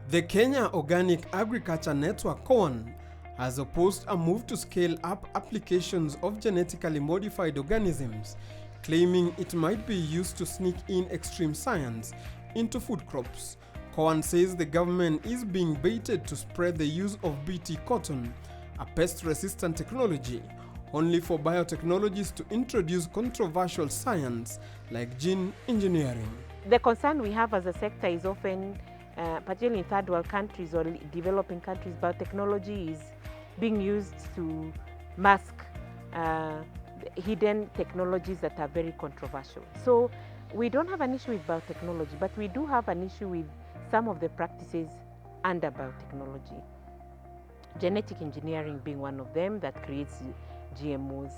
The Kenya Organic Agriculture Network (KOAN) has opposed a move to scale up applications of genetically modified organisms, claiming it might be used to sneak in extreme science into food crops. KOAN says the government is being baited to spread the use of Bt cotton, a pest-resistant technology, only for biotechnologists to introduce controversial science like gene engineering. The concern we have as a sector is often, particularly in third world countries or developing countries, biotechnology is being used to mask hidden technologies that are very controversial. So we don't have an issue with biotechnology, but we do have an issue with some of the practices under biotechnology. Genetic engineering being one of them that creates GMOs.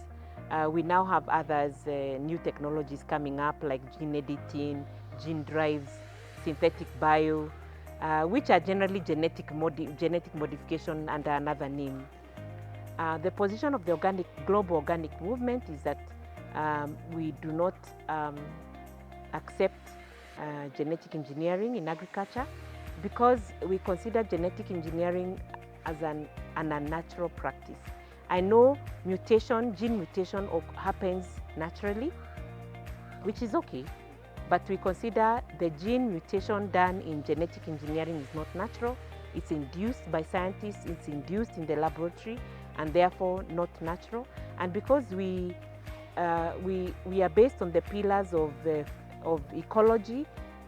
We now have others, new technologies coming up like gene editing, gene drives, synthetic bio, which are generally genetic modification under another name. The position of the global organic movement is that we do not accept genetic engineering in agriculture because we consider genetic engineering as an unnatural practice. I know gene mutation happens naturally, which is okay, but we consider the gene mutation done in genetic engineering is not natural. It's induced by scientists, it's induced in the laboratory, and therefore not natural. And because we are based on the pillars of ecology,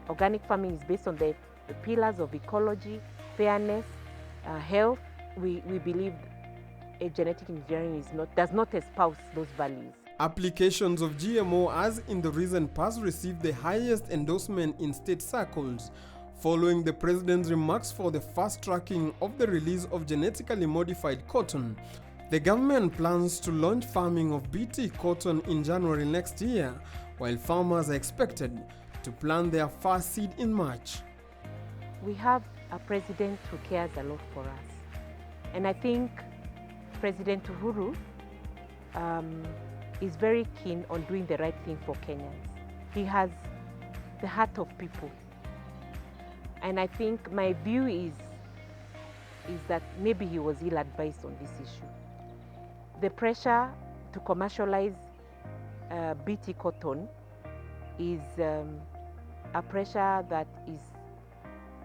organic farming is based on the pillars of ecology, fairness, health. We believe genetic engineering does not espouse those values. Applications of GMO as in the recent past received the highest endorsement in state circles, following the president's remarks for the fast-tracking of the release of genetically modified cotton. The government plans to launch farming of Bt cotton in January next year, while farmers are expected to plant their first seed in March. We have a president who cares a lot for us. And I think President Uhuru is very keen on doing the right thing for Kenyans. He has the heart of people. And I think my view is that maybe he was ill-advised on this issue. The pressure to commercialize Bt cotton is a pressure that is,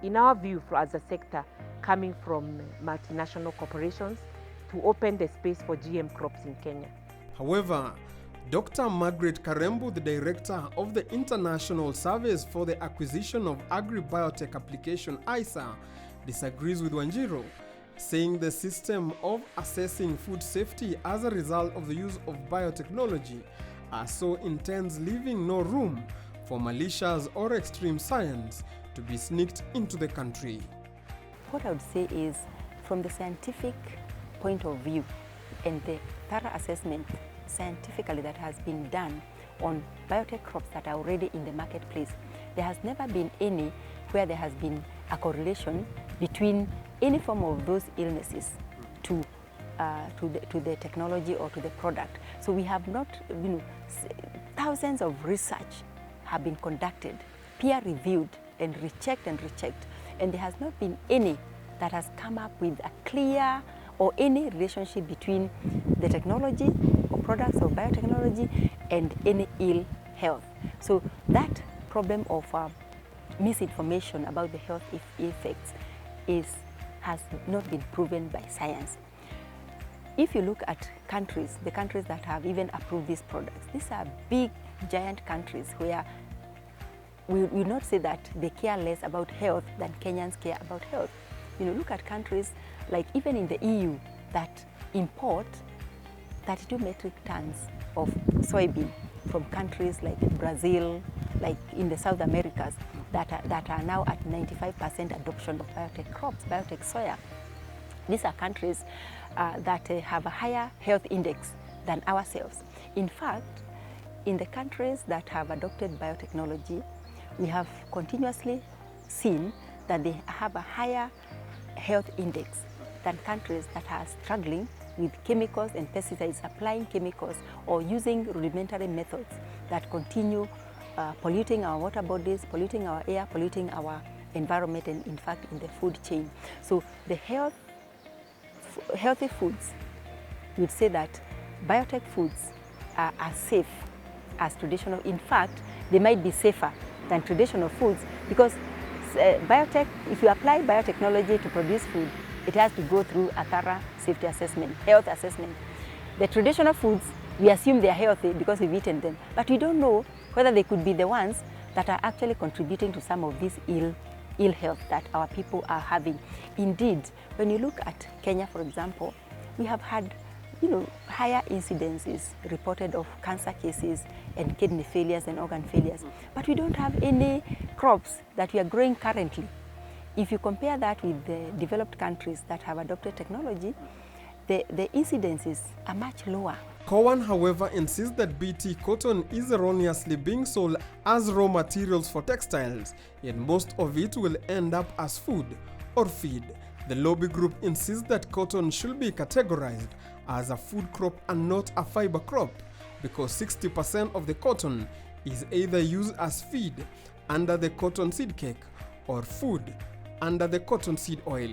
in our view, as a sector, coming from multinational corporations to open the space for GM crops in Kenya. However, Dr. Margaret Karembu, the director of the International Service for the Acquisition of Agri-Biotech Application (ISA), disagrees with Wanjiru, saying the system of assessing food safety as a result of the use of biotechnology are so intense, leaving no room for malicious or extreme science to be sneaked into the country. What I would say is, from the scientific point of view and the thorough assessment scientifically that has been done on biotech crops that are already in the marketplace, there has never been any where there has been a correlation between any form of those illnesses to the technology or to the product. So we have not, thousands of research have been conducted, peer-reviewed and rechecked, and there has not been any that has come up with a clear or any relationship between the technology or products of biotechnology and any ill health. So that problem of misinformation about the health effects has not been proven by science. If you look at countries, the countries that have even approved these products, these are big, giant countries where we will not say that they care less about health than Kenyans care about health. Look at countries like even in the EU that import 32 metric tons of soybean from countries like Brazil, like in the South Americas, that are now at 95% adoption of biotech crops, biotech soya. These are countries that have a higher health index than ourselves. In fact, in the countries that have adopted biotechnology, we have continuously seen that they have a higher health index than countries that are struggling with chemicals and pesticides, applying chemicals or using rudimentary methods that continue polluting our water bodies, polluting our air, polluting our environment and in fact in the food chain. So the healthy foods, we would say that biotech foods are as safe as traditional. In fact, they might be safer than traditional foods because biotech, if you apply biotechnology to produce food, it has to go through a thorough safety assessment, health assessment. The traditional foods, we assume they are healthy because we've eaten them, but we don't know whether they could be the ones that are actually contributing to some of this ill health that our people are having. Indeed, when you look at Kenya, for example, we have had higher incidences reported of cancer cases and kidney failures and organ failures. But we don't have any crops that we are growing currently. If you compare that with the developed countries that have adopted technology, the incidences are much lower. Cowan, however, insists that BT cotton is erroneously being sold as raw materials for textiles, yet most of it will end up as food or feed. The lobby group insists that cotton should be categorized as a food crop and not a fiber crop because 60% of the cotton is either used as feed under the cottonseed cake or food under the cottonseed oil.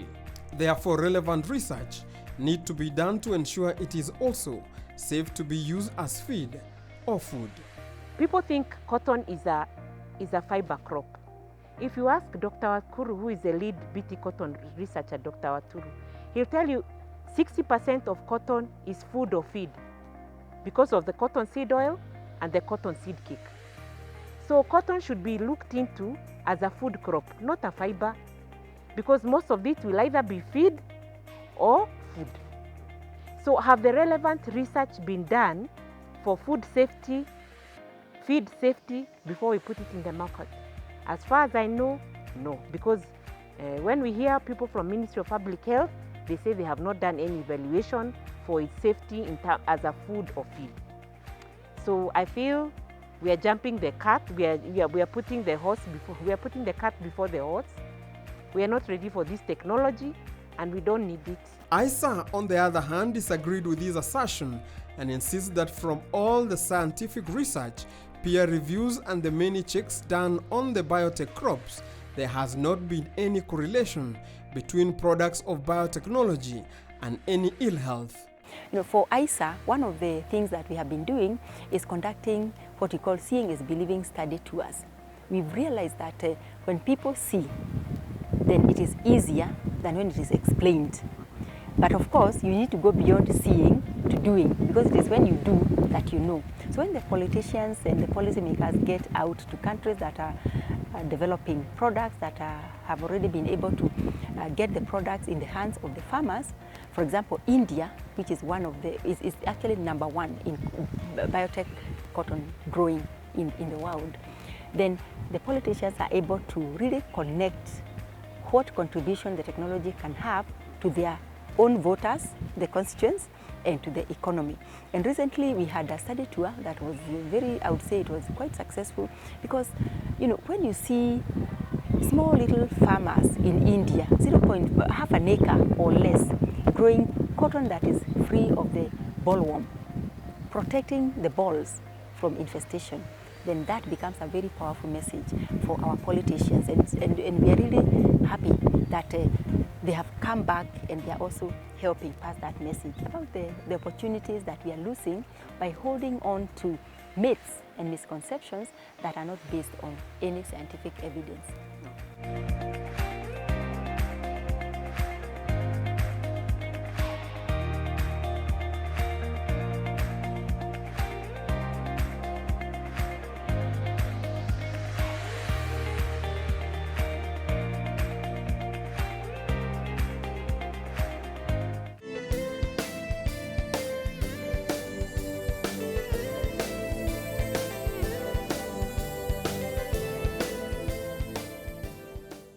Therefore, relevant research needs to be done to ensure it is also safe to be used as feed or food. People think cotton is a fiber crop. If you ask Dr. Wakuru, who is the lead BT cotton researcher, Dr. Waturu, he'll tell you 60% of cotton is food or feed because of the cotton seed oil and the cotton seed cake. So cotton should be looked into as a food crop, not a fiber, because most of it will either be feed or food. So have the relevant research been done for food safety, feed safety before we put it in the market? As far as I know, no, because when we hear people from Ministry of Public Health, they say they have not done any evaluation for its safety as a food or feed. So I feel we are jumping the cart. We are putting the cart before the horse. We are not ready for this technology, and we don't need it. ISA, on the other hand, disagreed with this assertion and insists that from all the scientific research, peer reviews and the many checks done on the biotech crops, there has not been any correlation between products of biotechnology and any ill health. For ISA, one of the things that we have been doing is conducting what we call seeing is believing study tours. We've realized that when people see, then it is easier than when it is explained. But of course, you need to go beyond seeing to doing, because it is when you do that you know. So when the politicians and the policymakers get out to countries that are developing products that have already been able to get the products in the hands of the farmers, for example, India, which is is actually number one in biotech cotton growing in the world, then the politicians are able to really connect what contribution the technology can have to their own voters, the constituents, and to the economy. And recently we had a study tour that was I would say it was quite successful, because when you see small little farmers in India, half an acre or less, growing cotton that is free of the bollworm, protecting the balls from infestation, then that becomes a very powerful message for our politicians. And we are really happy that they have come back and they are also helping pass that message about the opportunities that we are losing by holding on to myths and misconceptions that are not based on any scientific evidence.